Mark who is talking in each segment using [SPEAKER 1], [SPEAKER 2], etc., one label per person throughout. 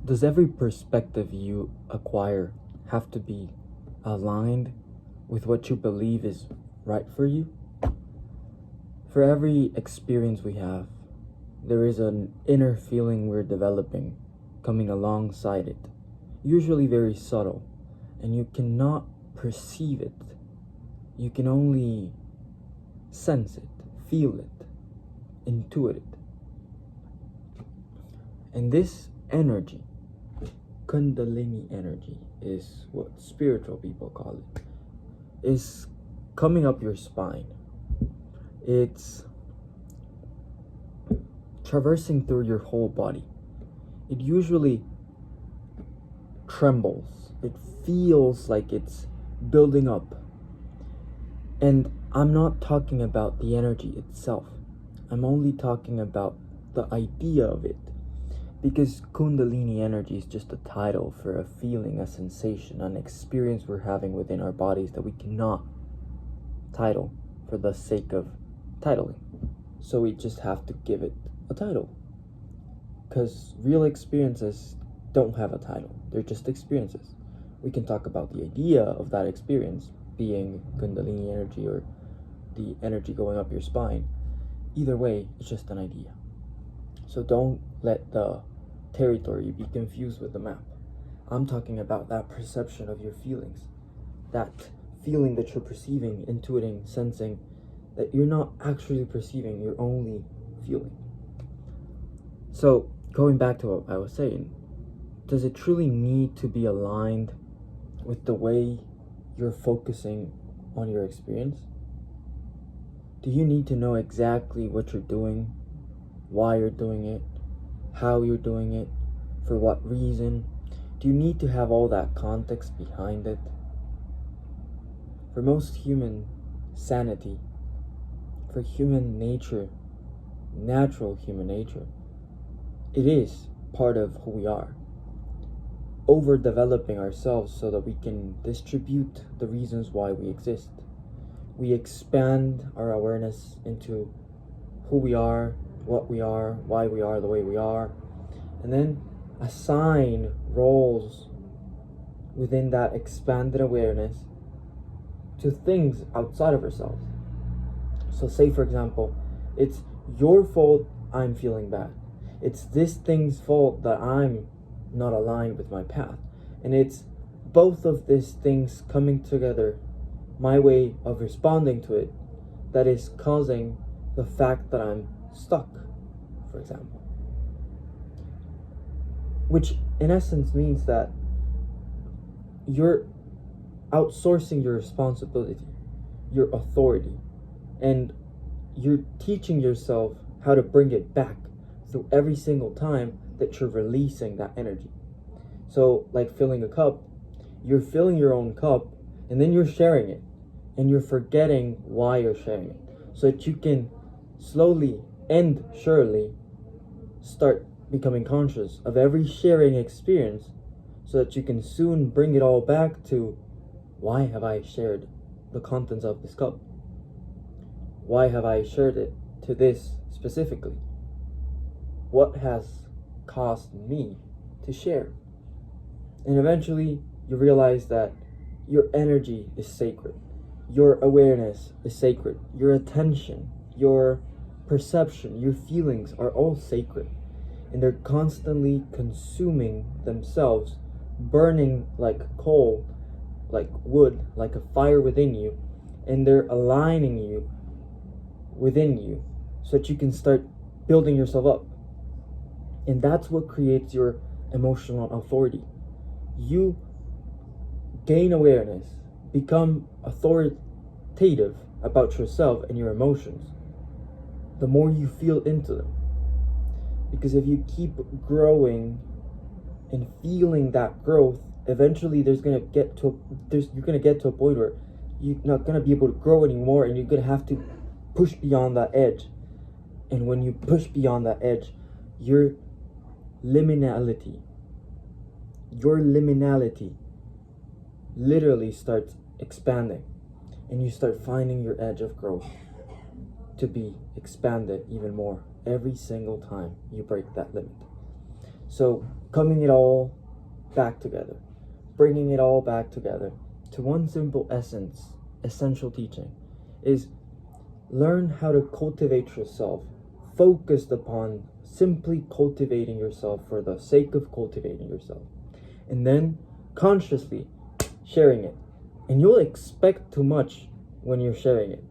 [SPEAKER 1] Does every perspective you acquire have to be aligned with what you believe is right for you? For every experience we have, there is an inner feeling we're developing coming alongside it, usually very subtle, and you cannot perceive it. You can only sense it, feel it, intuit it. And this energy, Kundalini energy, is what spiritual people call it, is coming up your spine. It's traversing through your whole body. It usually trembles. It feels like it's building up. And I'm not talking about the energy itself. I'm only talking about the idea of it. Because Kundalini energy is just a title for a feeling, a sensation, an experience we're having within our bodies that we cannot title for the sake of titling. So we just have to give it a title. Because real experiences don't have a title. They're just experiences. We can talk about the idea of that experience being Kundalini energy or the energy going up your spine. Either way, it's just an idea. So don't let the territory be confused with the map. I'm talking about that perception of your feelings. That feeling that you're perceiving, intuiting, sensing, that you're not actually perceiving, you're only feeling. So, going back to what I was saying, does it truly need to be aligned with the way you're focusing on your experience? Do you need to know exactly what you're doing, why you're doing it, how you're doing it, for what reason? Do you need to have all that context behind it? For most human sanity, for human nature, natural human nature, it is part of who we are. Overdeveloping ourselves so that we can distribute the reasons why we exist. We expand our awareness into who we are, what we are, why we are the way we are, and then assign roles within that expanded awareness to things outside of ourselves. So say, for example, it's your fault I'm feeling bad. It's this thing's fault that I'm not aligned with my path. And it's both of these things coming together, my way of responding to it, that is causing the fact that I'm stuck, for example. Which in essence means that you're outsourcing your responsibility, your authority, and you're teaching yourself how to bring it back through every single time that you're releasing that energy. So, like filling a cup, you're filling your own cup and then you're sharing it, and you're forgetting why you're sharing it, so that you can slowly and surely start becoming conscious of every sharing experience, so that you can soon bring it all back to, why have I shared the contents of this cup? Why have I shared it to this specifically? What has caused me to share? And eventually you realize that your energy is sacred. Your awareness is sacred. Your attention, your perception, your feelings are all sacred. And they're constantly consuming themselves, burning like coal, like wood, like a fire within you. And they're aligning you within you so that you can start building yourself up. And that's what creates your emotional authority. You gain awareness, become authoritative about yourself and your emotions, the more you feel into them. Because if you keep growing and feeling that growth, eventually you're gonna get to a point where you're not gonna be able to grow anymore, and you're gonna have to push beyond that edge. And when you push beyond that edge, your liminality literally starts expanding, and you start finding your edge of growth to be expanded even more every single time you break that limit. So, coming it all back together, bringing it all back together to one simple essence, essential teaching, is learn how to cultivate yourself, focused upon simply cultivating yourself for the sake of cultivating yourself, and then consciously sharing it. And you'll expect too much when you're sharing it.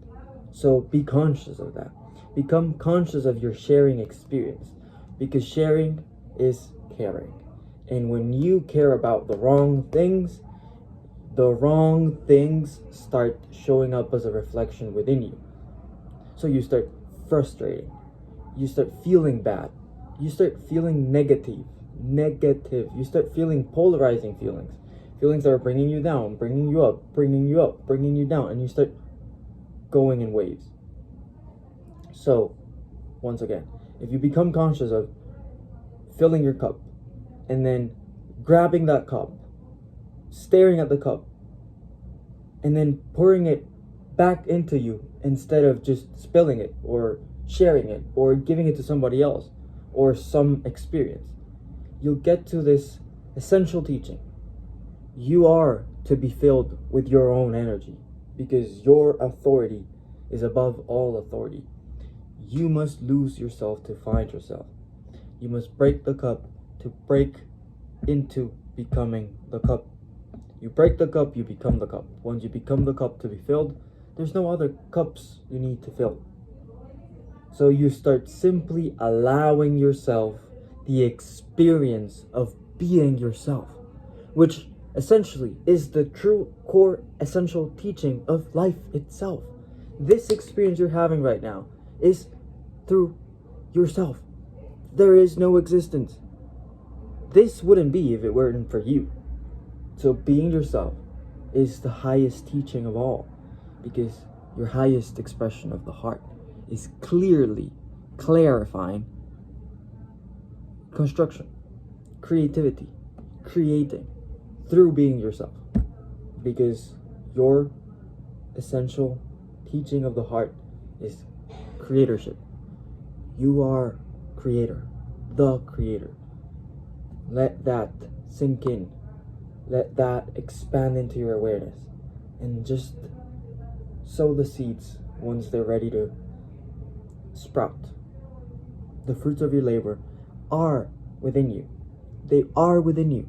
[SPEAKER 1] So be conscious of that. Become conscious of your sharing experience, because sharing is caring. And when you care about the wrong things start showing up as a reflection within you. So you start frustrating. You start feeling bad. You start feeling negative. You start feeling polarizing feelings. Feelings that are bringing you down, bringing you up, bringing you up, bringing you down. And you start going in waves. So, once again, if you become conscious of filling your cup and then grabbing that cup, staring at the cup, and then pouring it back into you instead of just spilling it or sharing it or giving it to somebody else or some experience, you'll get to this essential teaching. You are to be filled with your own energy, because your authority is above all authority. You must lose yourself to find yourself. You must break the cup to break into becoming the cup. You break the cup, you become the cup. Once you become the cup to be filled, there's no other cups you need to fill. So you start simply allowing yourself the experience of being yourself, which essentially is the true core essential teaching of life itself. This experience you're having right now is through yourself. There is no existence. This wouldn't be if it weren't for you. So being yourself is the highest teaching of all, because your highest expression of the heart is clearly clarifying construction, creativity, creating through being yourself, because your essential teaching of the heart is creatorship. You are creator, the creator. Let that sink in. Let that expand into your awareness, and just sow the seeds once they're ready to sprout. The fruits of your labor are within you. They are within you.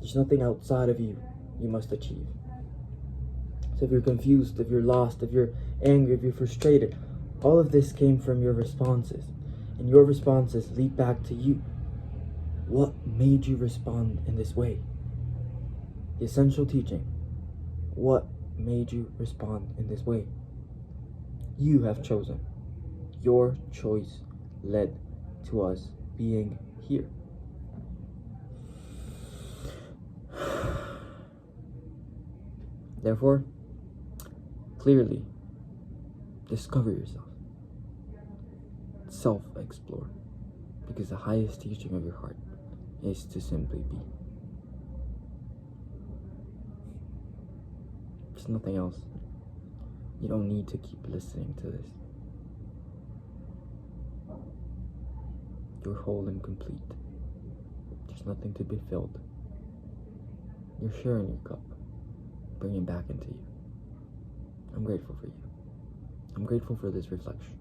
[SPEAKER 1] There's nothing outside of you must achieve. So if you're confused, if you're lost, if you're angry, if you're frustrated, all of this came from your responses. And your responses lead back to you. What made you respond in this way? The essential teaching. What made you respond in this way? You have chosen. Your choice led to us being here. Therefore, clearly discover yourself. Self-explore. Because the highest teaching of your heart is to simply be. There's nothing else. You don't need to keep listening to this. You're whole and complete. There's nothing to be filled. You're sharing your cup. Bring it back into you. I'm grateful for you. I'm grateful for this reflection.